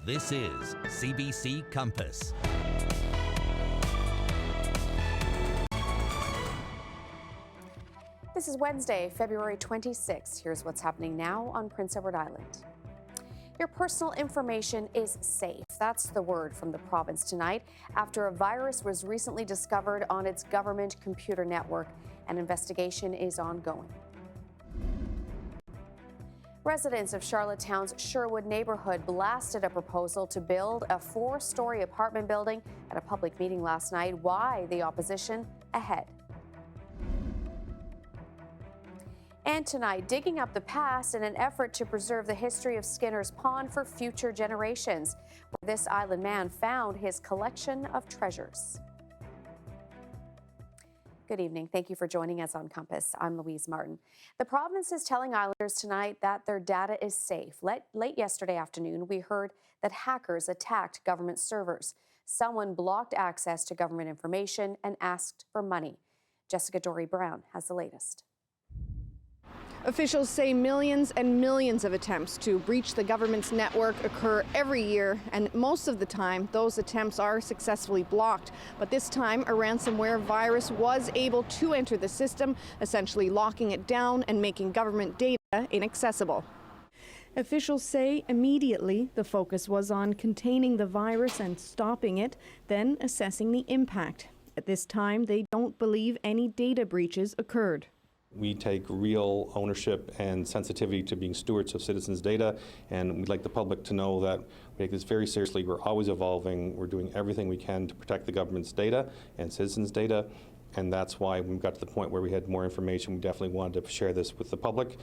This is CBC Compass. This is Wednesday, February 26th. Here's what's happening now on Prince Edward Island. Your personal information is safe. That's the word from the province tonight after a virus was recently discovered on its government computer network. An investigation is ongoing. Residents of Charlottetown's Sherwood neighborhood blasted a proposal to build a 4-story apartment building at a public meeting last night. Why the opposition? Ahead. And tonight, digging up the past in an effort to preserve the history of Skinner's Pond for future generations, where this island man found his collection of treasures. Good evening. Thank you for joining us on Compass. I'm Louise Martin. The province is telling islanders tonight that their data is safe. Late yesterday afternoon, we heard that hackers attacked government servers. Someone blocked access to government information and asked for money. Jessica Dory-Brown has the latest. Officials say millions and millions of attempts to breach the government's network occur every year, and most of the time those attempts are successfully blocked. But this time a ransomware virus was able to enter the system, essentially locking it down and making government data inaccessible. Officials say immediately the focus was on containing the virus and stopping it, then assessing the impact. At this time, they don't believe any data breaches occurred. We take real ownership and sensitivity to being stewards of citizens' data, and we'd like the public to know that we take this very seriously. We're always evolving. We're doing everything we can to protect the government's data and citizens' data, and that's why when we got to the point where we had more information, we definitely wanted to share this with the public.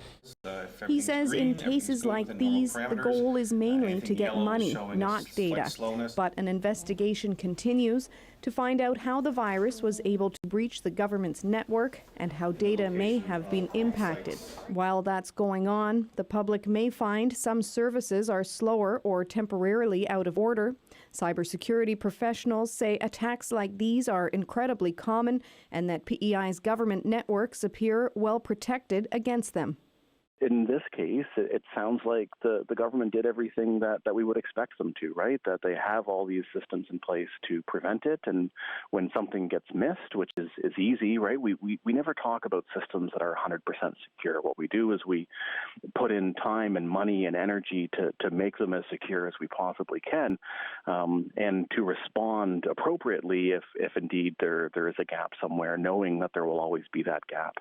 He says in cases like these, the goal is mainly to get money, not data. But an investigation continues to find out how the virus was able to breach the government's network and how data may have been impacted. While that's going on, the public may find some services are slower or temporarily out of order. Cybersecurity professionals say attacks like these are incredibly common and that PEI's government networks appear well protected against them. In this case, it sounds like the government did everything that we would expect them to, right? That they have all these systems in place to prevent it. And when something gets missed, which is easy, right? We never talk about systems that are 100% secure. What we do is we put in time and money and energy to make them as secure as we possibly can, and to respond appropriately if indeed there is a gap somewhere, knowing that there will always be that gap.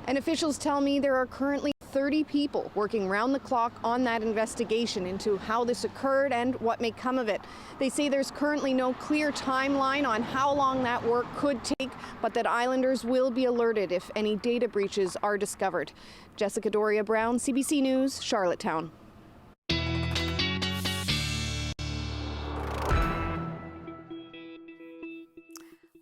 And officials tell me there are currently 30 people working round the clock on that investigation into how this occurred and what may come of it. They say there's currently no clear timeline on how long that work could take, but that islanders will be alerted if any data breaches are discovered. Jessica Dory-Brown, CBC News, Charlottetown.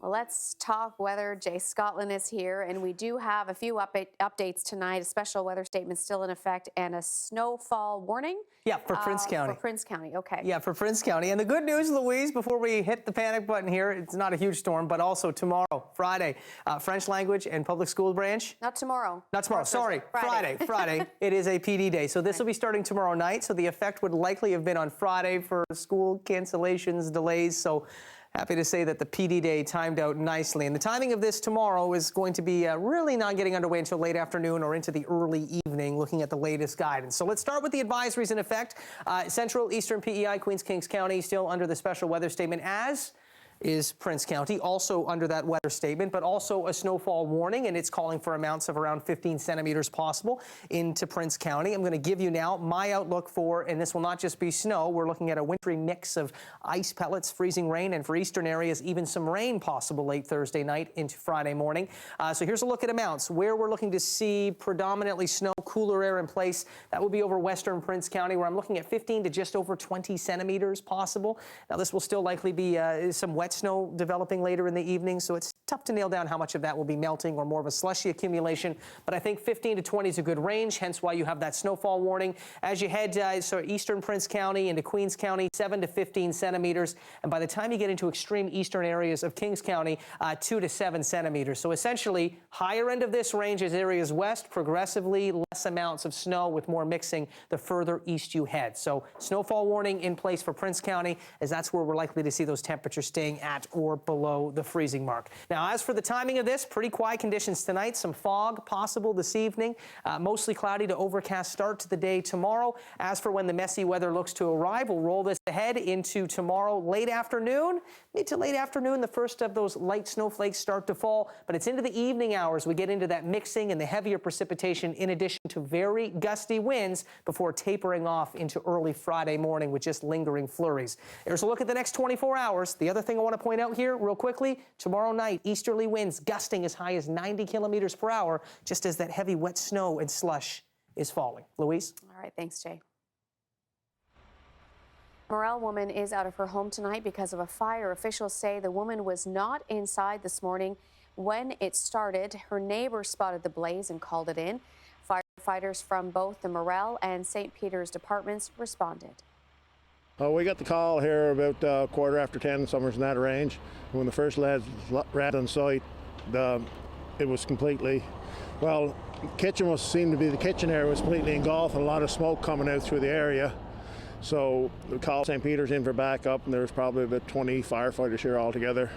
Well, let's talk weather. Jay Scotland is here, and we do have a few updates tonight. A special weather statement still in effect and a snowfall warning. Yeah, for Prince County. For Prince County, okay. Yeah, for Prince County. And the good news, Louise, before we hit the panic button here, it's not a huge storm, but also tomorrow, Friday, French language and public school branch. Not tomorrow. Not tomorrow, sorry, Friday. It is a PD day. So this will be starting tomorrow night. So the effect would likely have been on Friday for school cancellations, delays. So happy to say that the PD day timed out nicely. And the timing of this tomorrow is going to be really not getting underway until late afternoon or into the early evening, looking at the latest guidance. So let's start with the advisories in effect. Central, Eastern PEI, Queens, Kings County, still under the special weather statement, as is Prince County, also under that weather statement, but also a snowfall warning, and it's calling for amounts of around 15 centimeters possible into Prince County. I'm going to give you now my outlook for, and this will not just be snow, we're looking at a wintry mix of ice pellets, freezing rain, and for eastern areas, even some rain possible late Thursday night into Friday morning. So here's a look at amounts. Where we're looking to see predominantly snow, cooler air in place, that will be over western Prince County, where I'm looking at 15 to just over 20 centimeters possible. Now, this will still likely be some wet snow developing later in the evening, so it's Tough to nail down how much of that will be melting or more of a slushy accumulation, but I think 15 to 20 is a good range, hence why you have that snowfall warning. As you head eastern Prince County into Queens County, 7 to 15 centimeters, and by the time you get into extreme eastern areas of Kings County, 2 to 7 centimeters. So essentially, higher end of this range is areas west, progressively less amounts of snow with more mixing the further east you head. So snowfall warning in place for Prince County, as that's where we're likely to see those temperatures staying at or below the freezing mark. Now, as for the timing of this, pretty quiet conditions tonight. Some fog possible this evening. Mostly cloudy to overcast start to the day tomorrow. As for when the messy weather looks to arrive, we'll roll this ahead into tomorrow late afternoon. Mid to late afternoon, the first of those light snowflakes start to fall, but it's into the evening hours we get into that mixing and the heavier precipitation in addition to very gusty winds before tapering off into early Friday morning with just lingering flurries. There's a look at the next 24 hours. The other thing I want to point out here real quickly, tomorrow night, easterly winds gusting as high as 90 kilometers per hour, just as that heavy wet snow and slush is falling. Louise? All right, thanks, Jay. Morel woman is out of her home tonight because of a fire. Officials say the woman was not inside this morning when it started. Her neighbor spotted the blaze and called it in. Firefighters from both the Morel and St. Peter's departments responded. We got the call here about 10:15, somewhere in that range. When the first lads ran on site, it was completely, well, kitchen seemed to be, the kitchen area was completely engulfed and a lot of smoke coming out through the area. So we called St. Peter's in for backup, and there was probably about 20 firefighters here altogether.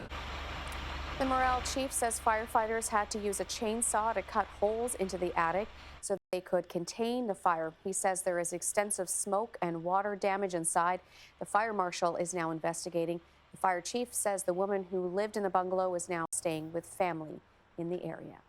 The Morel chief says firefighters had to use a chainsaw to cut holes into the attic so they could contain the fire. He says there is extensive smoke and water damage inside. The fire marshal is now investigating. The fire chief says the woman who lived in the bungalow is now staying with family in the area.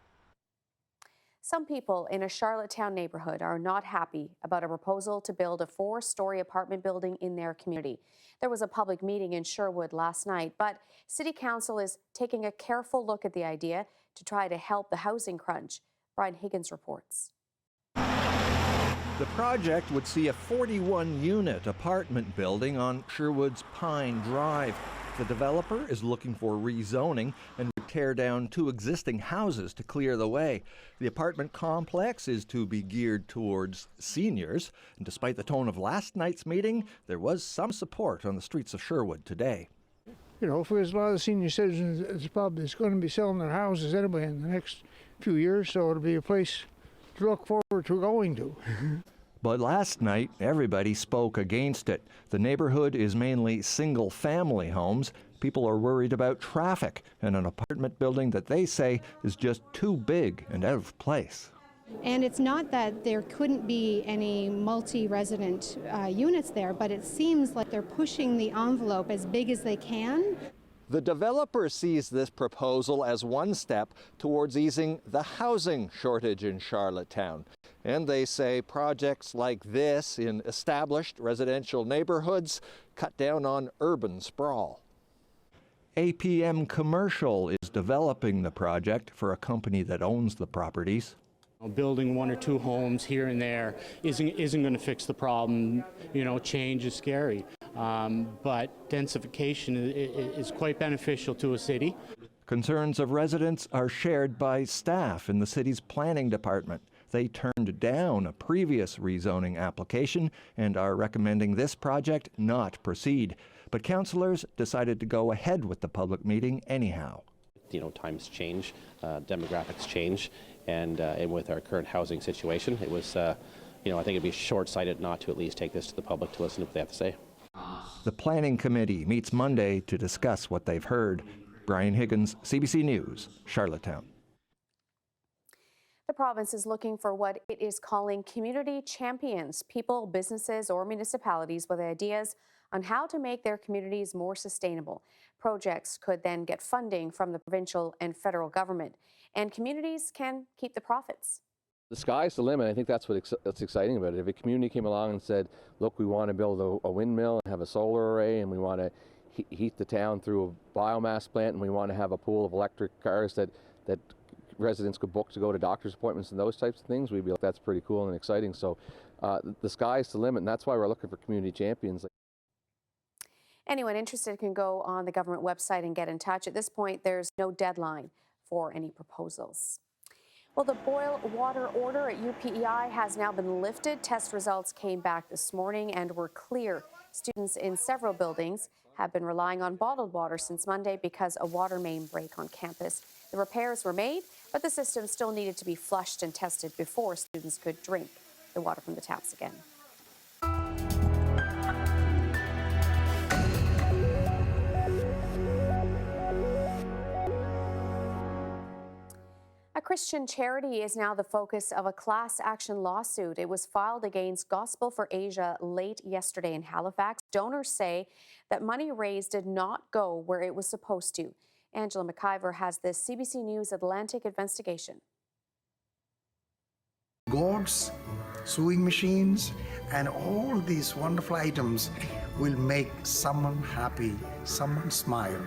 Some people in a Charlottetown neighborhood are not happy about a proposal to build a 4-story apartment building in their community. There was a public meeting in Sherwood last night, but City Council is taking a careful look at the idea to try to help the housing crunch. Brian Higgins reports. The project would see a 41-unit apartment building on Sherwood's Pine Drive. The developer is looking for rezoning and would tear down 2 existing houses to clear the way. The apartment complex is to be geared towards seniors, and despite the tone of last night's meeting, there was some support on the streets of Sherwood today. You know, for a lot of senior citizens, it's going to be selling their houses anyway in the next few years, so it'll be a place to look forward to going to. But last night, everybody spoke against it. The neighborhood is mainly single-family homes. People are worried about traffic and an apartment building that they say is just too big and out of place. And it's not that there couldn't be any multi-resident units there, but it seems like they're pushing the envelope as big as they can. The developer sees this proposal as one step towards easing the housing shortage in Charlottetown. And they say projects like this in established residential neighborhoods cut down on urban sprawl. APM Commercial is developing the project for a company that owns the properties. Building 1 or 2 homes here and there isn't going to fix the problem. You know, change is scary, but densification is quite beneficial to a city. Concerns of residents are shared by staff in the city's planning department. They turned down a previous rezoning application and are recommending this project not proceed. But councillors decided to go ahead with the public meeting anyhow. You know, times change, demographics change, and with our current housing situation, it was, I think it'd be short-sighted not to at least take this to the public to listen to what they have to say. The planning committee meets Monday to discuss what they've heard. Brian Higgins, CBC News, Charlottetown. The province is looking for what it is calling community champions, people, businesses, or municipalities with ideas on how to make their communities more sustainable. Projects could then get funding from the provincial and federal government, and communities can keep the profits. The sky's the limit. I think that's what's exciting about it. If a community came along and said, look, we want to build a windmill and have a solar array, and we want to heat the town through a biomass plant, and we want to have a pool of electric cars that residents could book to go to doctor's appointments and those types of things, we'd be like, that's pretty cool and exciting. So the sky's the limit, and that's why we're looking for community champions. Anyone interested can go on the government website and get in touch. At this point, there's no deadline for any proposals. Well, the boil water order at UPEI has now been lifted. Test results came back this morning and were clear. Students in several buildings have been relying on bottled water since Monday because a water main break on campus. The repairs were made, but the system still needed to be flushed and tested before students could drink the water from the taps again. A Christian charity is now the focus of a class action lawsuit. It was filed against Gospel for Asia late yesterday in Halifax. Donors say that money raised did not go where it was supposed to. Angela McIver has this CBC News Atlantic investigation. Gourds, sewing machines, and all these wonderful items will make someone happy, someone smile.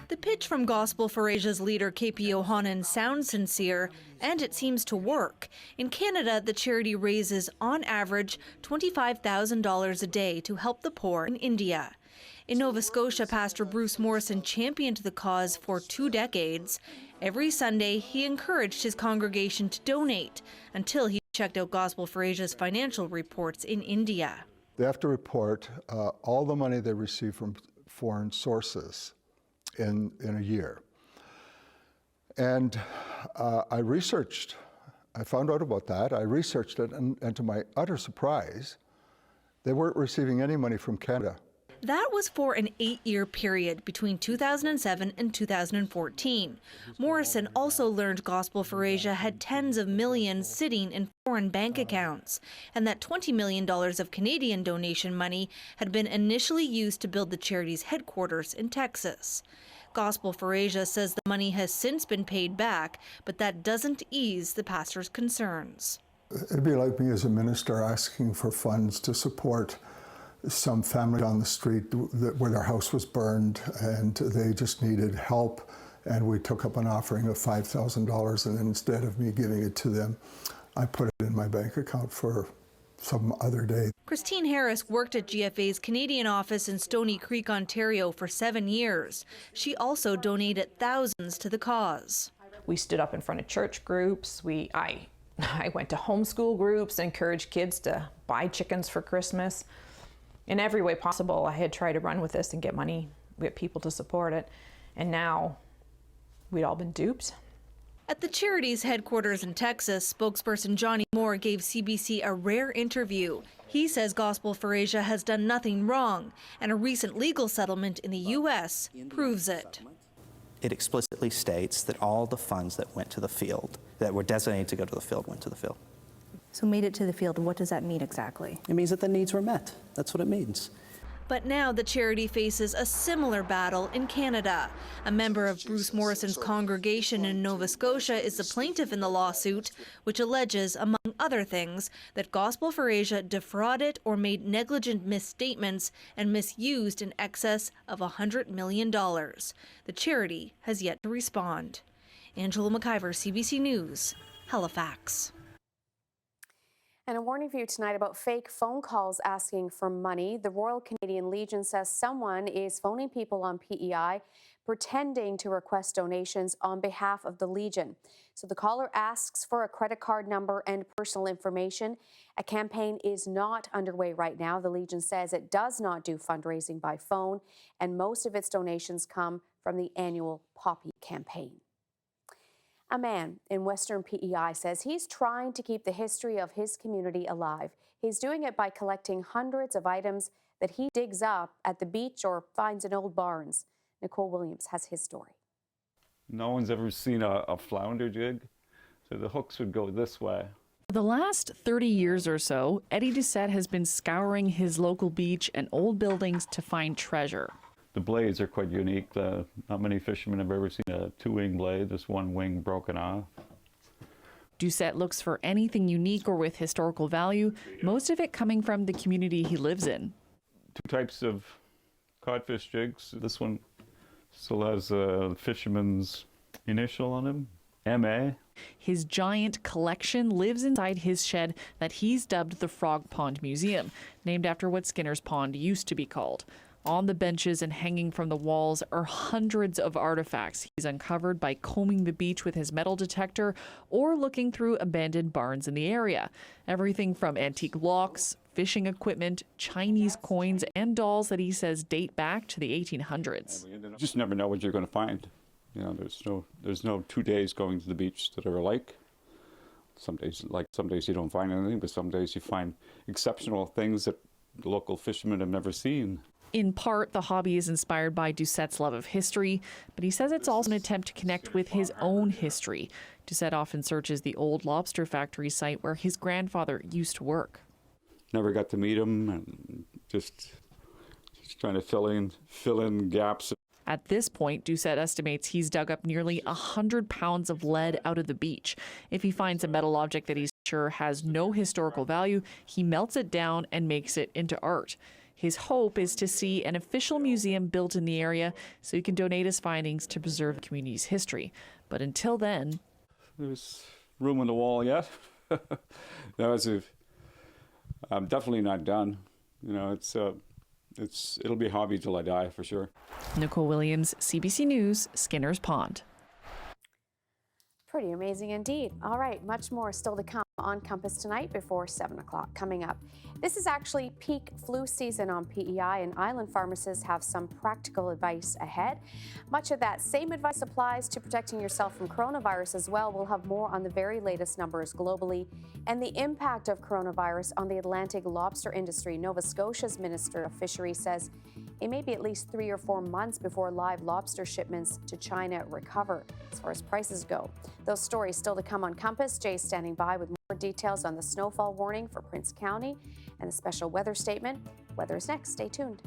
The pitch from Gospel for Asia's leader KP Yohanan sounds sincere, and it seems to work. In Canada, the charity raises, on average, $25,000 a day to help the poor in India. In Nova Scotia, Pastor Bruce Morrison championed the cause for 2 decades. Every Sunday, he encouraged his congregation to donate until he checked out Gospel for Asia's financial reports in India. They have to report all the money they receive from foreign sources in a year. And I found out about that, I researched it, and to my utter surprise, they weren't receiving any money from Canada. That was for an 8-year period between 2007 and 2014. Morrison also learned Gospel for Asia had tens of millions sitting in foreign bank accounts, and that $20 million of Canadian donation money had been initially used to build the charity's headquarters in Texas. Gospel for Asia says the money has since been paid back, but that doesn't ease the pastor's concerns. It'd be like me as a minister asking for funds to support some family on the street where their house was burned and they just needed help, and we took up an offering of $5,000, and instead of me giving it to them, I put it in my bank account for some other day. Christine Harris worked at GFA's Canadian office in Stony Creek, Ontario for 7 years. She also donated thousands to the cause. We stood up in front of church groups. I went to homeschool groups, encouraged kids to buy chickens for Christmas. In every way possible, I had tried to run with this and get money, get people to support it, and now we'd all been duped. At the charity's headquarters in Texas, spokesperson Johnny Moore gave CBC a rare interview. He says Gospel for Asia has done nothing wrong, and a recent legal settlement in the U.S. proves it. It explicitly states that all the funds that went to the field, that were designated to go to the field, went to the field. So made it to the field, what does that mean exactly? It means that the needs were met. That's what it means. But now the charity faces a similar battle in Canada. A member of Bruce Morrison's congregation in Nova Scotia is the plaintiff in the lawsuit, which alleges, among other things, that Gospel for Asia defrauded or made negligent misstatements and misused in excess of $100 million. The charity has yet to respond. Angela McIver, CBC News, Halifax. And a warning for you tonight about fake phone calls asking for money. The Royal Canadian Legion says someone is phoning people on PEI pretending to request donations on behalf of the Legion. So the caller asks for a credit card number and personal information. A campaign is not underway right now. The Legion says it does not do fundraising by phone, and most of its donations come from the annual Poppy campaign. A man in Western PEI says he's trying to keep the history of his community alive. He's doing it by collecting hundreds of items that he digs up at the beach or finds in old barns. Nicole Williams has his story. No one's ever seen a flounder jig, so the hooks would go this way. For the last 30 years or so, Eddie Doucette has been scouring his local beach and old buildings to find treasure. The blades are quite unique. Not many fishermen have ever seen a two-wing blade, just one wing broken off. Doucette looks for anything unique or with historical value, most of it coming from the community he lives in. Two types of codfish jigs. This one still has a fisherman's initial on him, MA. His giant collection lives inside his shed that he's dubbed the Frog Pond Museum, named after what Skinner's Pond used to be called. On the benches and hanging from the walls are hundreds of artifacts he's uncovered by combing the beach with his metal detector or looking through abandoned barns in the area. Everything from antique locks, fishing equipment, Chinese coins, and dolls that he says date back to the 1800s. You just never know what you're going to find. You know, there's no 2 days going to the beach that are alike. Some days you don't find anything, but some days you find exceptional things that the local fishermen have never seen. In part, the hobby is inspired by Doucette's love of history, but he says it's also an attempt to connect with his own history. Doucette often searches the old lobster factory site where his grandfather used to work. Never got to meet him, and just trying to fill in gaps. At this point, Doucette estimates he's dug up nearly 100 pounds of lead out of the beach. If he finds a metal object that he's sure has no historical value, he melts it down and makes it into art. His hope is to see an official museum built in the area so he can donate his findings to preserve the community's history. But until then, there's room on the wall yet. I'm definitely not done. You know, it'll be a hobby till I die for sure. Nicole Williams, CBC News, Skinner's Pond. Pretty amazing indeed. All right, much more still to come on Compass tonight before 7 o'clock. Coming up, this is actually peak flu season on PEI, and island pharmacists have some practical advice ahead. Much of that same advice applies to protecting yourself from coronavirus as well. We'll have more on the very latest numbers globally and the impact of coronavirus on the Atlantic lobster industry. Nova Scotia's Minister of Fisheries says it may be at least 3 or 4 months before live lobster shipments to China recover as far as prices go. Those stories still to come on Compass. Jay's standing by with more details on the snowfall warning for Prince County and the special weather statement. Weather is next. Stay tuned.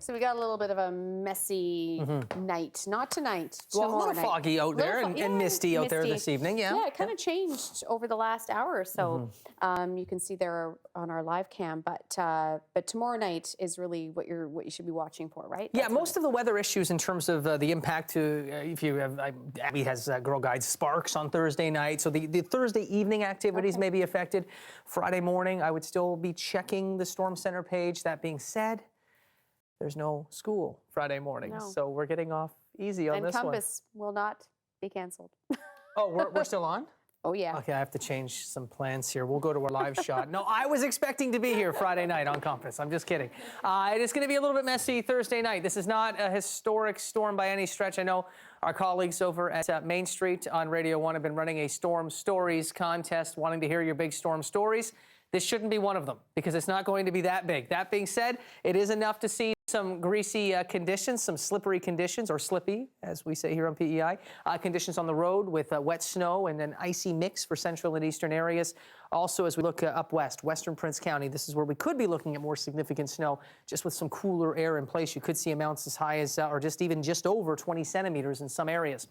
So we got a little bit of a messy night. Not tonight. Well, a tomorrow little night. foggy out there Little and misty out there this evening. Yeah. Yeah, it kind of changed over the last hour or so. You can see there on our live cam, but tomorrow night is really what you should be watching for, right? Yeah, most of the weather issues in terms of the impact to, if you have, Abby has Girl Guides Sparks on Thursday night, so the Thursday evening activities may be affected. Friday morning, I would still be checking the Storm Center page. That being said, there's no school Friday morning, so we're getting off easy on this one. And Compass will not be canceled. Oh, we're still on? Oh, yeah. Okay, I have to change some plans here. We'll go to our live shot. No, I was expecting to be here Friday night on Compass. I'm just kidding. It is going to be a little bit messy Thursday night. This is not a historic storm by any stretch. I know our colleagues over at Main Street on Radio 1 have been running a Storm Stories contest, wanting to hear your big storm stories. This shouldn't be one of them because it's not going to be that big. That being said, it is enough to see some greasy conditions, some slippery conditions, or slippy, as we say here on PEI, conditions on the road with wet snow and an icy mix for central and eastern areas. Also, as we look up west, western Prince County, this is where we could be looking at more significant snow, just with some cooler air in place. You could see amounts as high as, or just over 20 centimeters in some areas.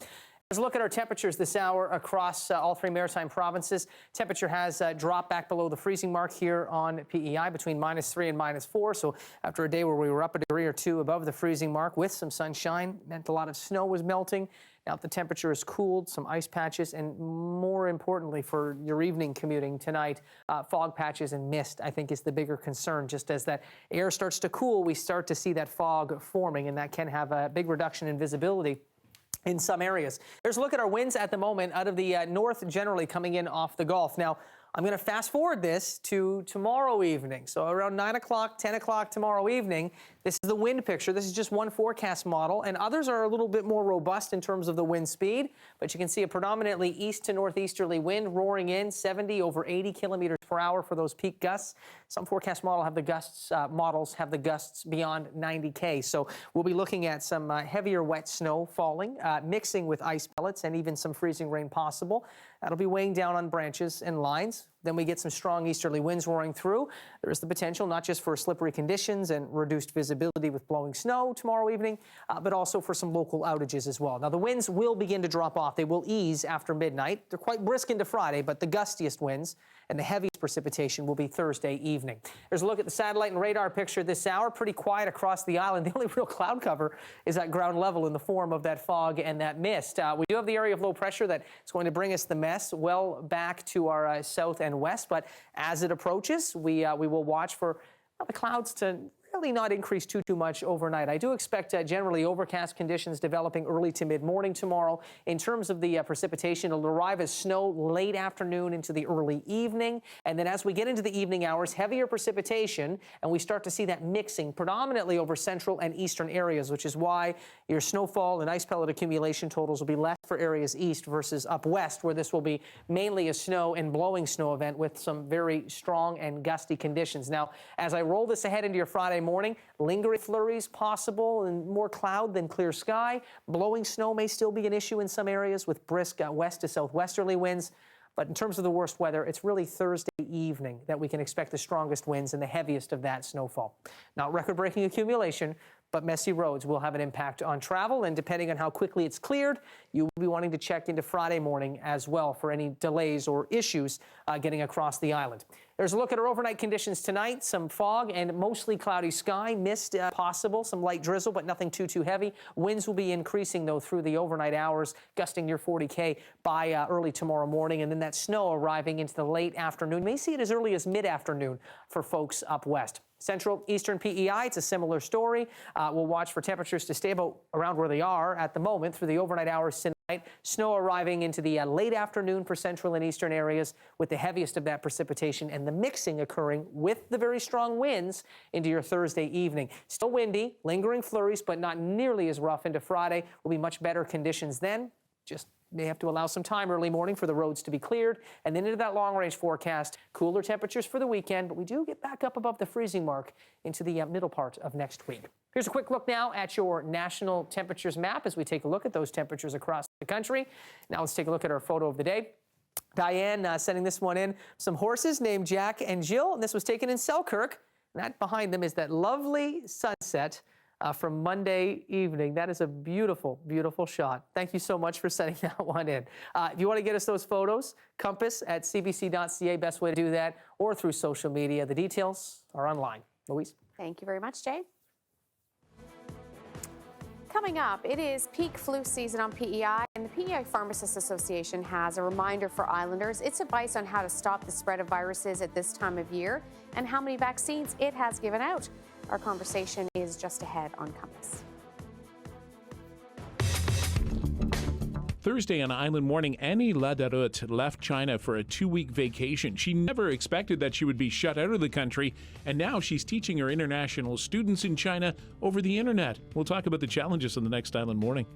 Let's look at our temperatures this hour across all three maritime provinces. Temperature has dropped back below the freezing mark here on PEI between -3 and -4. So after a day where we were up a degree or two above the freezing mark with some sunshine, meant a lot of snow was melting. Now the temperature has cooled, some ice patches, and more importantly for your evening commuting tonight, fog patches and mist, I think, is the bigger concern. Just as that air starts to cool, we start to see that fog forming, and that can have a big reduction in visibility in some areas. Here's a look at our winds at the moment out of the north, generally coming in off the Gulf. Now, I'm going to fast forward this to tomorrow evening. So around 9 o'clock, 10 o'clock tomorrow evening, this is the wind picture. This is just one forecast model, and others are a little bit more robust in terms of the wind speed. But you can see a predominantly east to northeasterly wind roaring in 70 over 80 kilometers per hour for those peak gusts. Some forecast models have the gusts beyond 90K. So we'll be looking at some heavier wet snow falling, mixing with ice pellets and even some freezing rain possible. That'll be weighing down on branches and lines. Then we get some strong easterly winds roaring through. There is the potential not just for slippery conditions and reduced visibility with blowing snow tomorrow evening, but also for some local outages as well. Now, the winds will begin to drop off. They will ease after midnight. They're quite brisk into Friday, but the gustiest winds and the heaviest precipitation will be Thursday evening. There's a look at the satellite and radar picture this hour. Pretty quiet across the island. The only real cloud cover is at ground level in the form of that fog and that mist. We do have the area of low pressure that is going to bring us the mess well back to our south and west, but as it approaches, we will watch for the clouds to really not increase too much overnight. I do expect generally overcast conditions developing early to mid-morning tomorrow. In terms of the precipitation, it'll arrive as snow late afternoon into the early evening. And then as we get into the evening hours, heavier precipitation, and we start to see that mixing predominantly over central and eastern areas, which is why your snowfall and ice pellet accumulation totals will be less for areas east versus up west, where this will be mainly a snow and blowing snow event with some very strong and gusty conditions. Now, as I roll this ahead into your Friday morning, lingering flurries possible and more cloud than clear sky. Blowing snow may still be an issue in some areas with brisk west to southwesterly winds. But in terms of the worst weather, it's really Thursday evening that we can expect the strongest winds and the heaviest of that snowfall. Not record-breaking accumulation, but messy roads will have an impact on travel, and depending on how quickly it's cleared, you will be wanting to check into Friday morning as well for any delays or issues getting across the island. There's a look at our overnight conditions tonight. Some fog and mostly cloudy sky. Mist possible, some light drizzle, but nothing too heavy. Winds will be increasing, though, through the overnight hours, gusting near 40K by early tomorrow morning. And then that snow arriving into the late afternoon. You may see it as early as mid-afternoon for folks up west. Central Eastern PEI, it's a similar story. We'll watch for temperatures to stay about around where they are at the moment through the overnight hours tonight. Snow arriving into the late afternoon for central and eastern areas with the heaviest of that precipitation and the mixing occurring with the very strong winds into your Thursday evening. Still windy, lingering flurries, but not nearly as rough into Friday. Will be much better conditions then. Just may have to allow some time early morning for the roads to be cleared, and then into that long-range forecast, cooler temperatures for the weekend, but we do get back up above the freezing mark into the middle part of next week. Here's a quick look now at your national temperatures map as we take a look at those temperatures across the country. Now let's take a look at our photo of the day. Diane sending this one in. Some horses named Jack and Jill, and this was taken in Selkirk. And that behind them is that lovely sunset from Monday evening. That is a beautiful, beautiful shot. Thank you so much for sending that one in. If you want to get us those photos, compass@cbc.ca, best way to do that, or through social media. The details are online. Louise? Thank you very much, Jay. Coming up, it is peak flu season on PEI, and the PEI Pharmacists Association has a reminder for Islanders. It's advice on how to stop the spread of viruses at this time of year and how many vaccines it has given out. Our conversation is just ahead on Compass. Thursday on Island Morning, Annie Ladarut left China for a 2-week vacation. She never expected that she would be shut out of the country, and now she's teaching her international students in China over the internet. We'll talk about the challenges on the next Island Morning.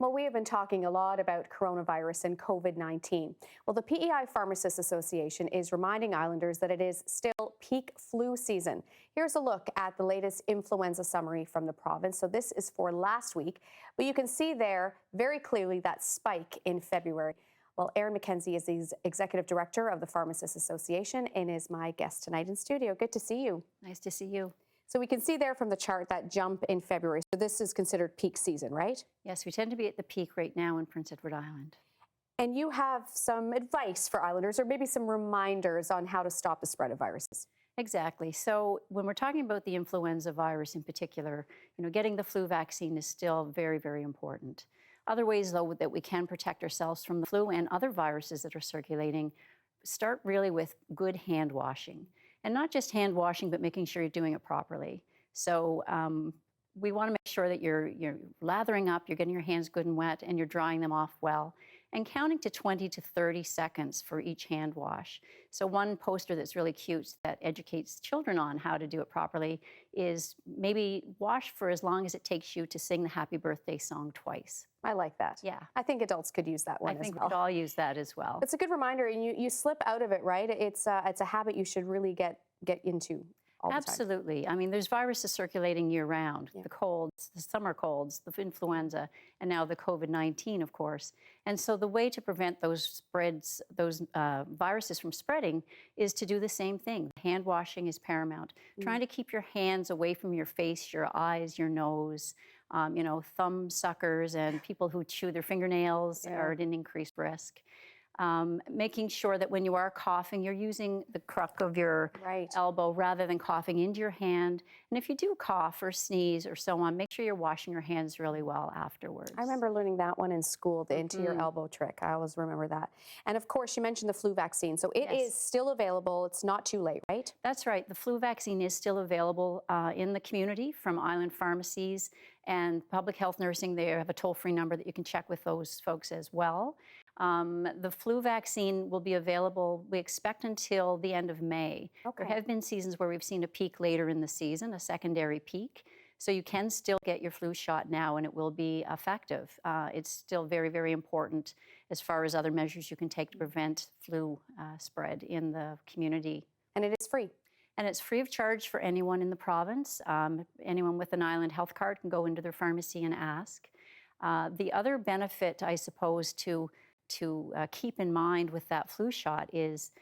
Well, we have been talking a lot about coronavirus and COVID-19. Well, the PEI Pharmacists Association is reminding Islanders that it is still peak flu season. Here's a look at the latest influenza summary from the province. So this is for last week, but you can see there very clearly that spike in February. Well, Erin McKenzie is the Executive Director of the Pharmacists Association and is my guest tonight in studio. Good to see you. Nice to see you. So we can see there from the chart that jump in February. So this is considered peak season, right? Yes, we tend to be at the peak right now in Prince Edward Island. And you have some advice for Islanders or maybe some reminders on how to stop the spread of viruses. Exactly. So when we're talking about the influenza virus in particular, getting the flu vaccine is still very, very important. Other ways, though, that we can protect ourselves from the flu and other viruses that are circulating start really with good hand washing. And not just hand washing, but making sure you're doing it properly. So we want to make sure that you're lathering up, you're getting your hands good and wet, and you're drying them off well, and counting to 20 to 30 seconds for each hand wash. So one poster that's really cute that educates children on how to do it properly is maybe wash for as long as it takes you to sing the happy birthday song twice. I like that. Yeah. I think adults could use that one as well. I think we could all use that as well. It's a good reminder, and you slip out of it, right? It's a habit you should really get into all the time. Absolutely. I mean, there's viruses circulating year-round, the colds, the summer colds, the influenza, and now the COVID-19, of course. And so the way to prevent those spreads, those viruses from spreading is to do the same thing. Hand washing is paramount. Trying to keep your hands away from your face, your eyes, your nose. Thumb suckers and people who chew their fingernails are at an increased risk. Making sure that when you are coughing, you're using the crook of your elbow rather than coughing into your hand. And if you do cough or sneeze or so on, make sure you're washing your hands really well afterwards. I remember learning that one in school, the into your elbow trick. I always remember that. And of course, you mentioned the flu vaccine. So it is still available. It's not too late, right? That's right. The flu vaccine is still available in the community from Island pharmacies and public health nursing. They have a toll-free number that you can check with those folks as well. The flu vaccine will be available, we expect, until the end of May. There have been seasons where we've seen a peak later in the season, a secondary peak. So you can still get your flu shot now, and it will be effective. It's still very, very important as far as other measures you can take to prevent flu spread in the community. And it is free. And it's free of charge for anyone in the province. Anyone with an Island health card can go into their pharmacy and ask. The other benefit, I suppose, to keep in mind with that flu shot is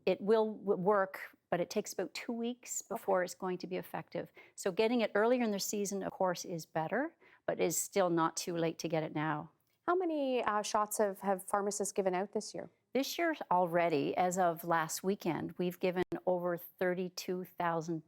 it will work, but it takes about 2 weeks before it's going to be effective. So getting it earlier in the season, of course, is better, but is still not too late to get it now. How many shots have pharmacists given out this year? This year already, as of last weekend, we've given over 32,000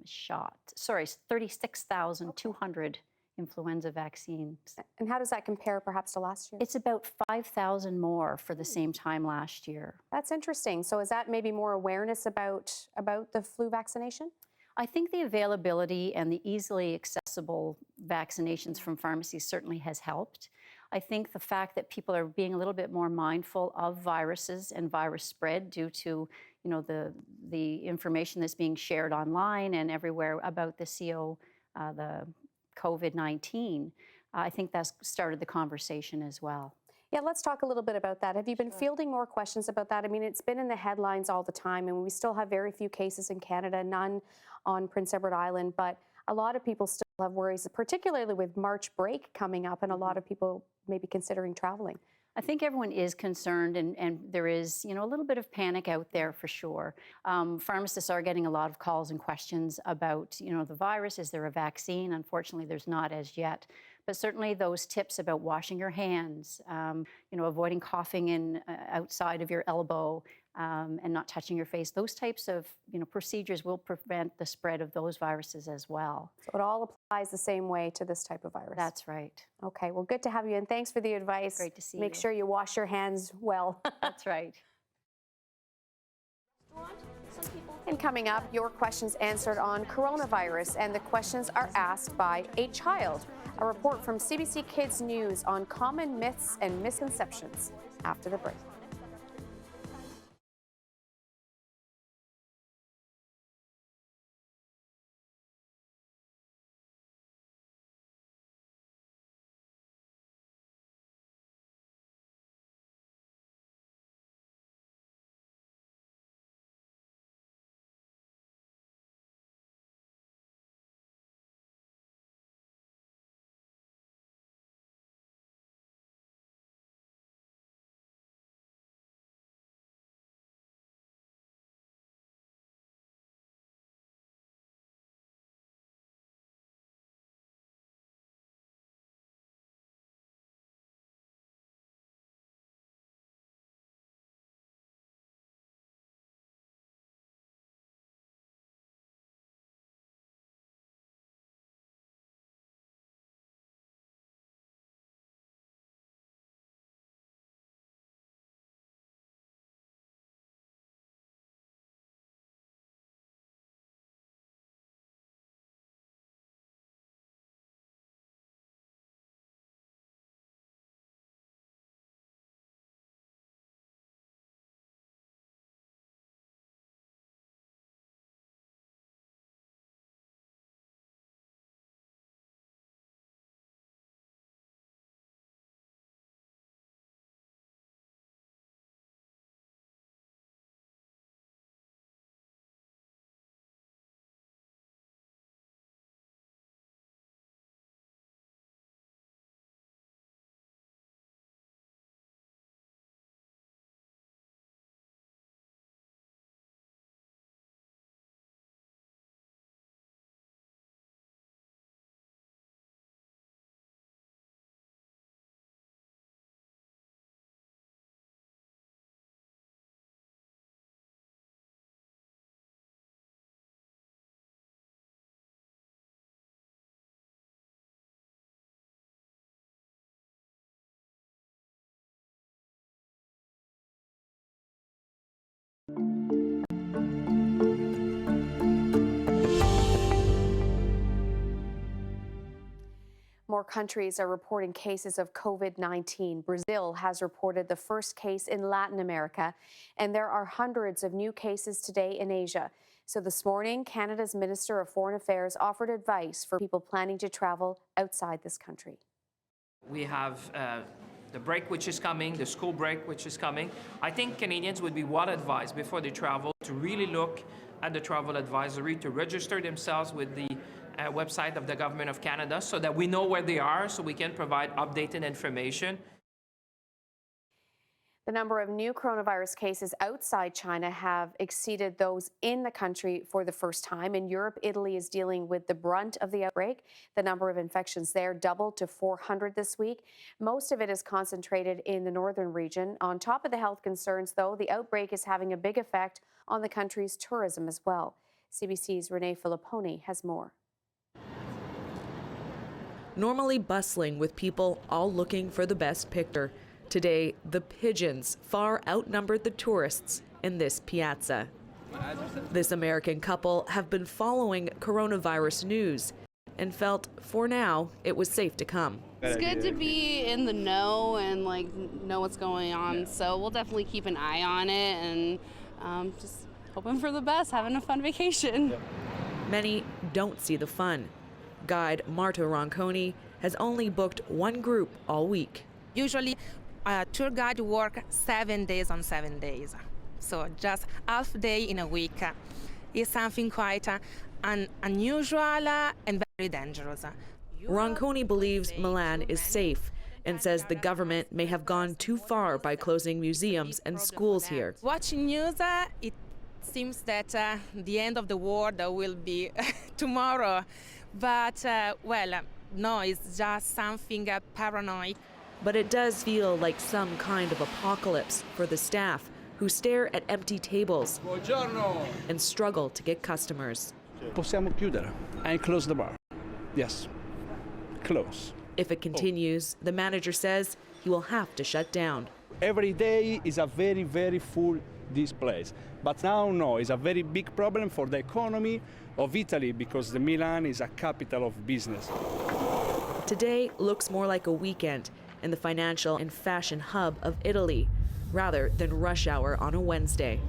shots. Sorry, 36,200 influenza vaccines. And how does that compare perhaps to last year? It's about 5,000 more for the same time last year. That's interesting. So is that maybe more awareness about the flu vaccination? I think the availability and the easily accessible vaccinations from pharmacies certainly has helped. I think the fact that people are being a little bit more mindful of viruses and virus spread due to, the information that's being shared online and everywhere about the the COVID-19, I think that's started the conversation as well. Yeah, let's talk a little bit about that. Have you been fielding more questions about that? I mean, it's been in the headlines all the time, and we still have very few cases in Canada, none on Prince Edward Island, but a lot of people still have worries, particularly with March break coming up, and a lot of people may be considering traveling. I think everyone is concerned, and there is, a little bit of panic out there for sure. Pharmacists are getting a lot of calls and questions about, the virus. Is there a vaccine? Unfortunately, there's not as yet. But certainly those tips about washing your hands, avoiding coughing in outside of your elbow, and not touching your face, those types of, procedures will prevent the spread of those viruses as well. So it all applies the same way to this type of virus? That's right. Okay, well, good to have you, and thanks for the advice. Great to see you. Make sure you wash your hands well. That's right. And coming up, your questions answered on coronavirus, and the questions are asked by a child. A report from CBC Kids News on common myths and misconceptions after the break. More countries are reporting cases of COVID-19. Brazil has reported the first case in Latin America, and there are hundreds of new cases today in Asia. So this morning, Canada's Minister of Foreign Affairs offered advice for people planning to travel outside this country. We have the break which is coming, the school break which is coming. I think Canadians would be well advised before they travel to really look at the travel advisory, to register themselves with the website of the Government of Canada so that we know where they are, so we can provide updated information. The number of new coronavirus cases outside China have exceeded those in the country for the first time. In Europe, Italy is dealing with the brunt of the outbreak. The number of infections there doubled to 400 this week. Most of it is concentrated in the northern region. On top of the health concerns, though, the outbreak is having a big effect on the country's tourism as well. CBC's Renee Filipponi has more. Normally bustling with people all looking for the best picture. Today, the pigeons far outnumbered the tourists in this piazza. This American couple have been following coronavirus news and felt, for now, it was safe to come. It's good to be in the know and know what's going on, so we'll definitely keep an eye on it and just hoping for the best, having a fun vacation. Many don't see the fun. Guide Marta Ronconi has only booked one group all week. Usually, a tour guide works 7 days on 7 days. So just half day in a week is something quite unusual and very dangerous. Ronconi believes Milan is safe and says the government may have gone too far by closing museums and schools here. Watching news, it seems that the end of the world will be tomorrow. But, no, it's just something paranoid. But it does feel like some kind of apocalypse for the staff who stare at empty tables and struggle to get customers. Possiamo chiudere and close the bar. Yes, close. If it continues, the manager says he will have to shut down. Every day is a very, very full this place. But now, no, it's a very big problem for the economy of Italy because the Milan is a capital of business. Today looks more like a weekend in the financial and fashion hub of Italy, rather than rush hour on a Wednesday.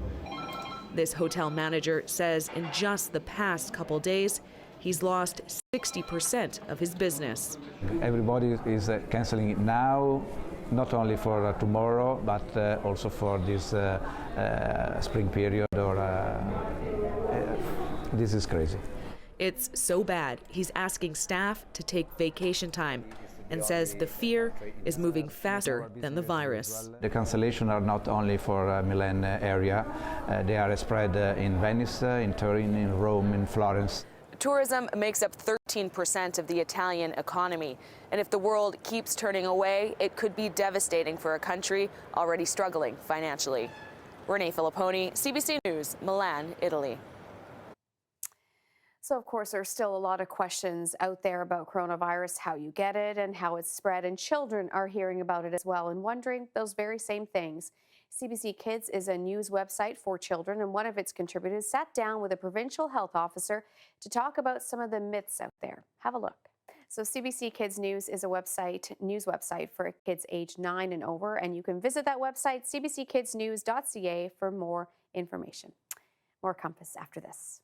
This hotel manager says in just the past couple days, he's lost 60% of his business. Everybody is canceling it now, not only for tomorrow, but also for this spring period. This is crazy. It's so bad, he's asking staff to take vacation time and says the fear is moving faster than the virus. The cancellations are not only for Milan area, they are spread in Venice, in Turin, in Rome, in Florence. Tourism makes up 13% of the Italian economy, and if the world keeps turning away, it could be devastating for a country already struggling financially. Renee Filipponi, CBC News, Milan, Italy. So, of course, there's still a lot of questions out there about coronavirus, how you get it and how it's spread, and children are hearing about it as well and wondering those very same things. CBC Kids is a news website for children, and one of its contributors sat down with a provincial health officer to talk about some of the myths out there. Have a look. So CBC Kids News is a news website for kids aged 9 and over, and you can visit that website, cbckidsnews.ca, for more information. More Compass after this.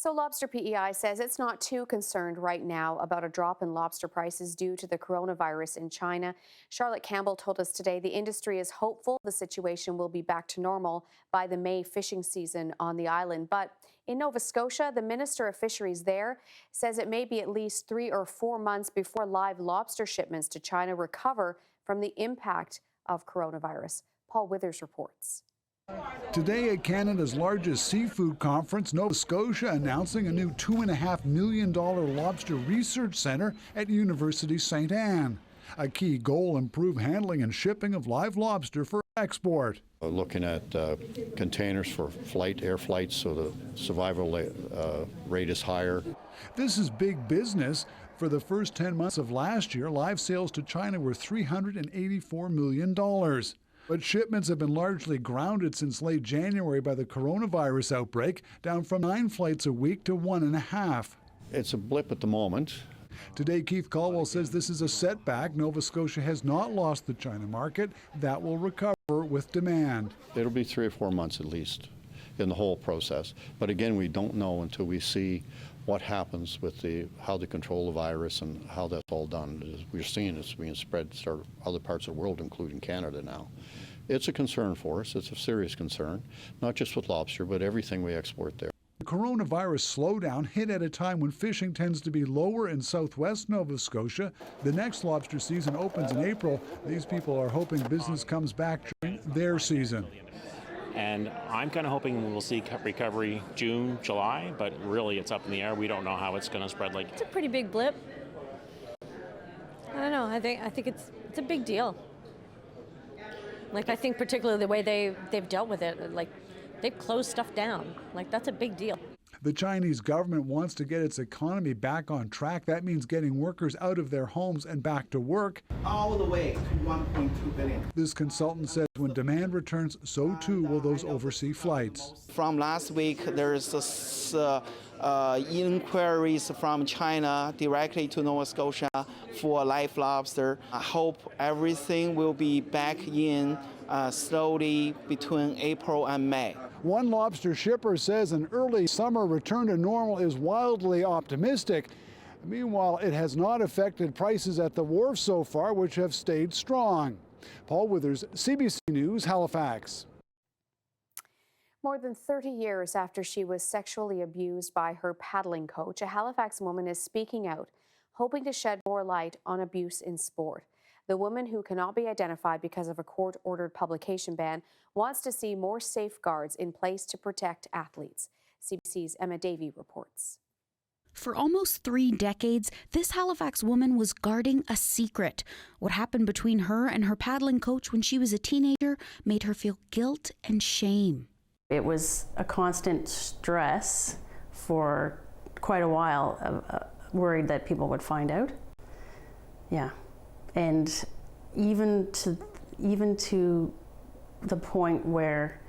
So Lobster PEI says it's not too concerned right now about a drop in lobster prices due to the coronavirus in China. Charlotte Campbell told us today the industry is hopeful the situation will be back to normal by the May fishing season on the island. But in Nova Scotia, the Minister of Fisheries there says it may be at least 3 or 4 months before live lobster shipments to China recover from the impact of coronavirus. Paul Withers reports. Today at Canada's largest seafood conference, Nova Scotia announcing a new $2.5 million lobster research center at University St. Anne. A key goal, improve handling and shipping of live lobster for export. Looking at containers for air flights, so the survival rate is higher. This is big business. For the first 10 months of last year, live sales to China were $384 million. But shipments have been largely grounded since late January by the coronavirus outbreak, down from 9 flights a week to 1.5. It's a blip at the moment. Today, Keith Caldwell says this is a setback. Nova Scotia has not lost the China market. That will recover with demand. It'll be 3 or 4 months at least in the whole process. But again, we don't know until we see what happens with how they control the virus and how that's all done. As we're seeing it's being spread to other parts of the world, including Canada now. It's a concern for us. It's a serious concern, not just with lobster, but everything we export there. The coronavirus slowdown hit at a time when fishing tends to be lower in southwest Nova Scotia. The next lobster season opens in April. These people are hoping business comes back during their season. And I'm kind of hoping we'll see recovery June, July, but really it's up in the air. We don't know how it's going to spread. It's a pretty big blip. I don't know. I think it's a big deal. I think particularly the way they've dealt with it, they've closed stuff down. That's a big deal. The Chinese government wants to get its economy back on track. That means getting workers out of their homes and back to work. All the way to 1.2 billion. This consultant says when demand returns, so too will those overseas flights. From last week, there's inquiries from China directly to Nova Scotia for live lobster. I hope everything will be back in slowly between April and May. One lobster shipper says an early summer return to normal is wildly optimistic. Meanwhile, it has not affected prices at the wharf so far, which have stayed strong. Paul Withers, CBC News, Halifax. More than 30 years after she was sexually abused by her paddling coach, a Halifax woman is speaking out, hoping to shed more light on abuse in sport. The woman, who cannot be identified because of a court-ordered publication ban, wants to see more safeguards in place to protect athletes. CBC's Emma Davey reports. For almost 3 decades, this Halifax woman was guarding a secret. What happened between her and her paddling coach when she was a teenager made her feel guilt and shame. It was a constant stress for quite a while, worried that people would find out. Yeah. And even to the point where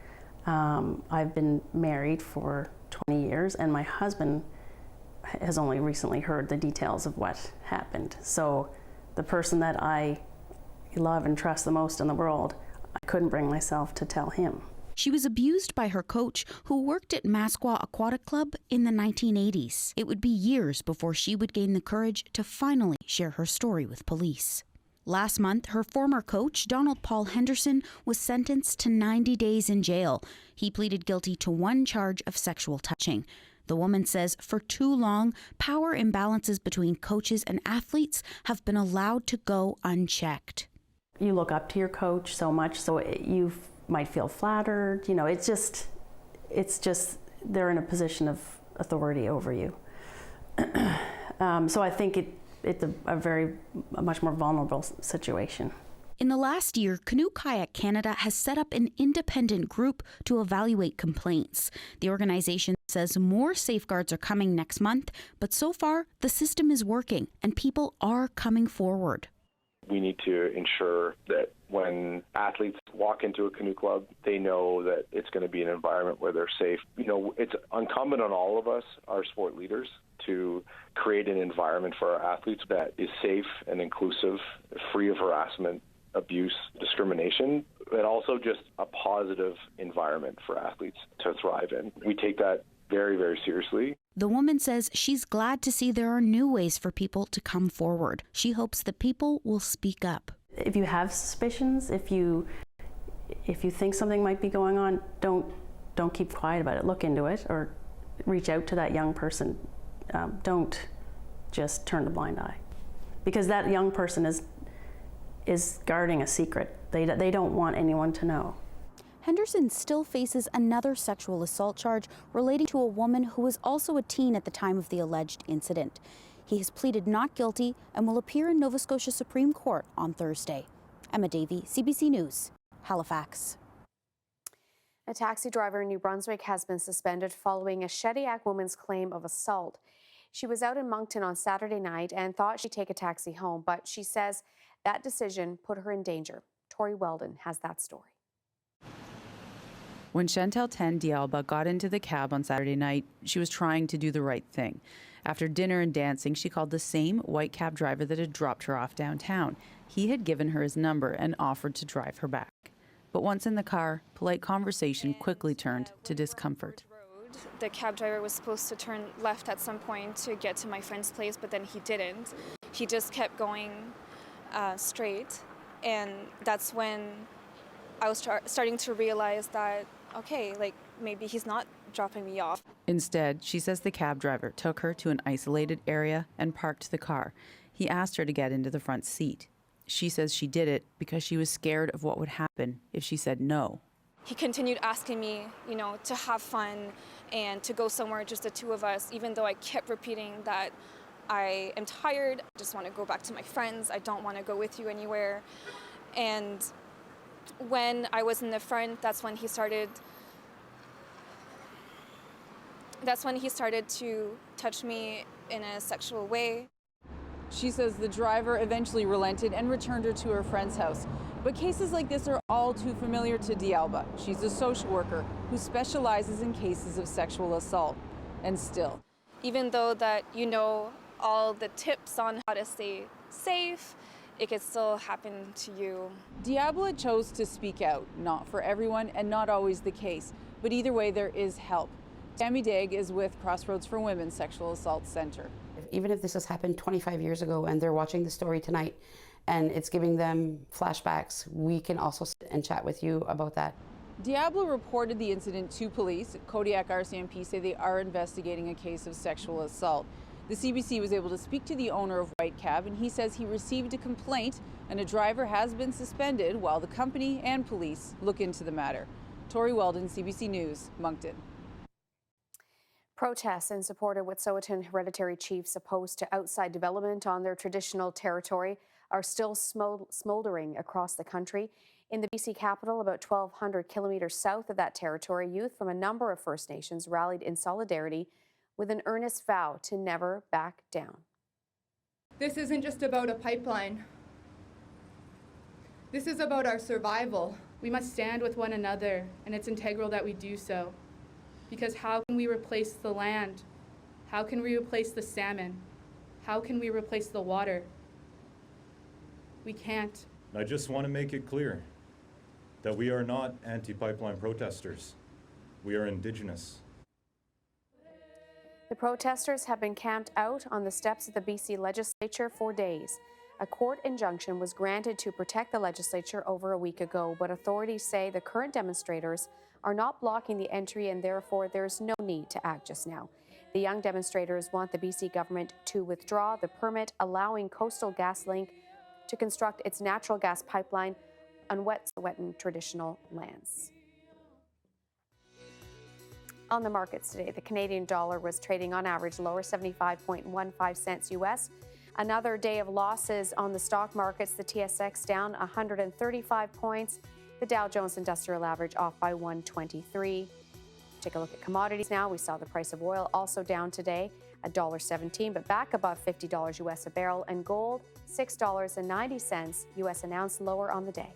I've been married for 20 years and my husband has only recently heard the details of what happened. So the person that I love and trust the most in the world, I couldn't bring myself to tell him. She was abused by her coach, who worked at Masqua Aquatic Club in the 1980s. It would be years before she would gain the courage to finally share her story with police. Last month, her former coach, Donald Paul Henderson, was sentenced to 90 days in jail. He pleaded guilty to 1 charge of sexual touching. The woman says for too long, power imbalances between coaches and athletes have been allowed to go unchecked. You look up to your coach so much, so you might feel flattered. You know, it's just they're in a position of authority over you. So I think it's a much more vulnerable situation. In the last year, Canoe Kayak Canada has set up an independent group to evaluate complaints. The organization says more safeguards are coming next month, but so far the system is working and people are coming forward. We need to ensure that when athletes walk into a canoe club, they know that it's going to be an environment where they're safe. You know, it's incumbent on all of us, our sport leaders, to create an environment for our athletes that is safe and inclusive, free of harassment, abuse, discrimination, but also just a positive environment for athletes to thrive in. We take that very, very seriously. The woman says she's glad to see there are new ways for people to come forward. She hopes that people will speak up. If you have suspicions, if you think something might be going on, don't keep quiet about it. Look into it or reach out to that young person. Don't just turn a blind eye, because that young person is guarding a secret. They don't want anyone to know. Henderson still faces another sexual assault charge relating to a woman who was also a teen at the time of the alleged incident. He has pleaded not guilty and will appear in Nova Scotia Supreme Court on Thursday. Emma Davey, CBC News, Halifax. A taxi driver in New Brunswick has been suspended following a Shediac woman's claim of assault. She was out in Moncton on Saturday night and thought she'd take a taxi home, but she says that decision put her in danger. Tori Weldon has that story. When Chantal Ten D'Alba got into the cab on Saturday night, she was trying to do the right thing. After dinner and dancing, she called the same white cab driver that had dropped her off downtown. He had given her his number and offered to drive her back. But once in the car, polite conversation quickly turned to discomfort. The cab driver was supposed to turn left at some point to get to my friend's place, but then he didn't. He just kept going straight, and that's when I was starting to realize that, okay, like maybe he's not dropping me off. Instead, she says the cab driver took her to an isolated area and parked the car. He asked her to get into the front seat. She says she did it because she was scared of what would happen if she said no. He continued asking me, to have fun and to go somewhere, just the two of us, even though I kept repeating that I am tired, I just want to go back to my friends, I don't want to go with you anywhere. And when I was in the front, that's when he started to touch me in a sexual way. She says the driver eventually relented and returned her to her friend's house. But cases like this are all too familiar to D'Alba. She's a social worker who specializes in cases of sexual assault. And still, even though that all the tips on how to stay safe, it could still happen to you. D'Alba chose to speak out, not for everyone and not always the case, but either way there is help. Tammy Daig is with Crossroads for Women Sexual Assault Center. Even if this has happened 25 years ago and they're watching the story tonight and it's giving them flashbacks, we can also sit and chat with you about that. D'Alba reported the incident to police. Kodiak RCMP say they are investigating a case of sexual assault. The CBC was able to speak to the owner of White Cab, and he says he received a complaint and a driver has been suspended while the company and police look into the matter. Tori Weldon, CBC News, Moncton. Protests in support of Wet'suwet'en hereditary chiefs opposed to outside development on their traditional territory are still smoldering across the country. In the BC capital, about 1,200 kilometers south of that territory, youth from a number of First Nations rallied in solidarity with an earnest vow to never back down. This isn't just about a pipeline. This is about our survival. We must stand with one another, and it's integral that we do so. Because how can we replace the land? How can we replace the salmon? How can we replace the water? We can't. I just want to make it clear that we are not anti-pipeline protesters. We are Indigenous. The protesters have been camped out on the steps of the BC legislature for days. A court injunction was granted to protect the legislature over a week ago, but authorities say the current demonstrators are not blocking the entry and therefore there's no need to act just now. The young demonstrators want the BC government to withdraw the permit allowing Coastal GasLink to construct its natural gas pipeline on Wet'suwet'en traditional lands. On the markets today, the Canadian dollar was trading on average lower 75.15 cents US. Another day of losses on the stock markets, the TSX down 135 points. The Dow Jones Industrial Average off by 123. Take a look at commodities now. We saw the price of oil also down today, $1.17, but back above $50 US a barrel. And gold, $6.90 US an ounce, lower on the day.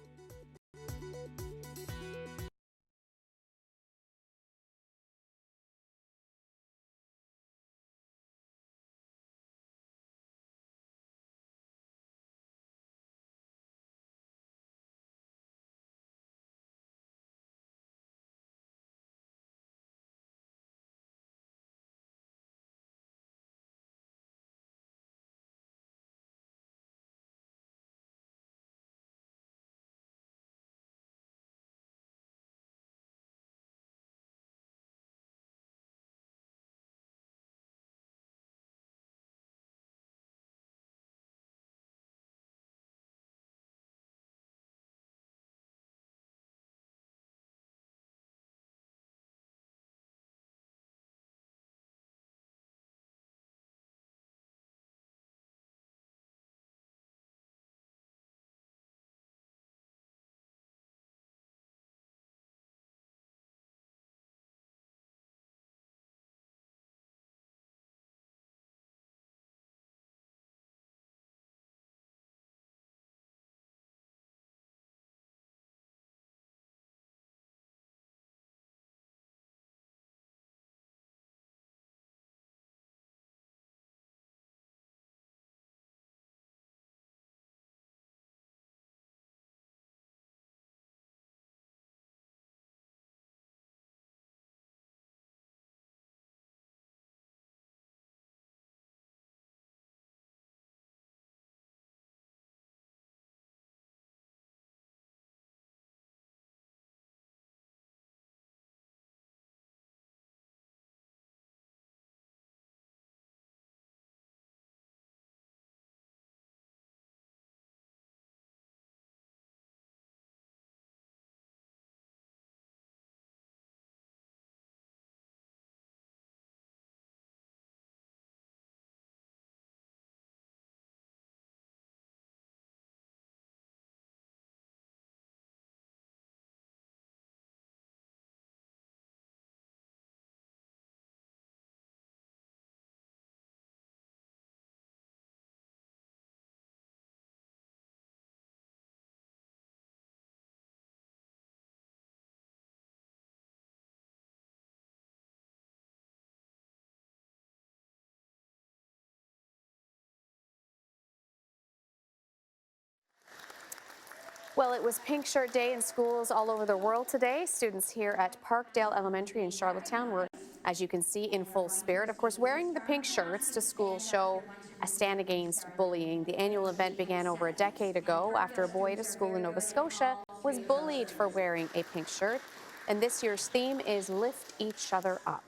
Well, it was Pink Shirt Day in schools all over the world today. Students here at Parkdale Elementary in Charlottetown were, as you can see, in full spirit. Of course, wearing the pink shirts to school show a stand against bullying. The annual event began over a decade ago after a boy at a school in Nova Scotia was bullied for wearing a pink shirt. And this year's theme is Lift Each Other Up.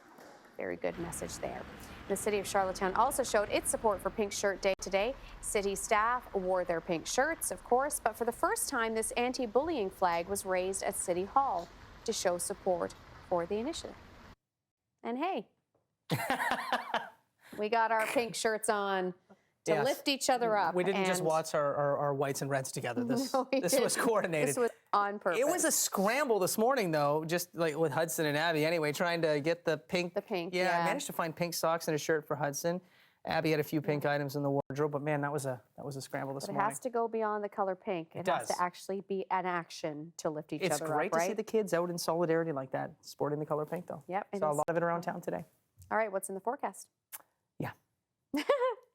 Very good message there. The city of Charlottetown also showed its support for Pink Shirt Day today. City staff wore their pink shirts, of course, but for the first time, this anti-bullying flag was raised at City Hall to show support for the initiative. And hey, we got our pink shirts on to Yes. lift each other up. We didn't just and- watch our whites and reds together. This, No, we this didn't. was coordinated. This was on purpose. It was a scramble this morning, though, just like with Hudson and Abby. Anyway, trying to get the pink. The pink, Yeah, I yeah. managed to find pink socks and a shirt for Hudson. Abby had a few pink items in the wardrobe, but man, that was a scramble this But it morning. has to go beyond the color pink. It has does. to actually be an action to lift each It's other great up, to right? see the kids out in solidarity like that, sporting the color pink, though. Yep, it Saw a is. lot of it around town today. All right, what's in the forecast?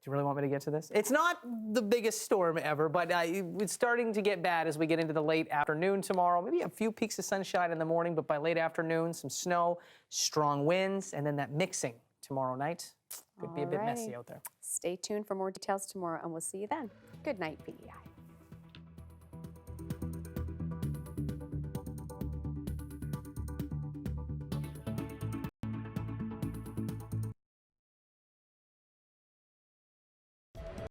Do you really want me to get to this? It's not the biggest storm ever, but it's starting to get bad as we get into the late afternoon tomorrow. Maybe a few peaks of sunshine in the morning, but by late afternoon, some snow, strong winds, and then that mixing tomorrow night. Could be a bit messy Alrighty. out there. Stay tuned for more details tomorrow, and we'll see you then. Good night, PEI.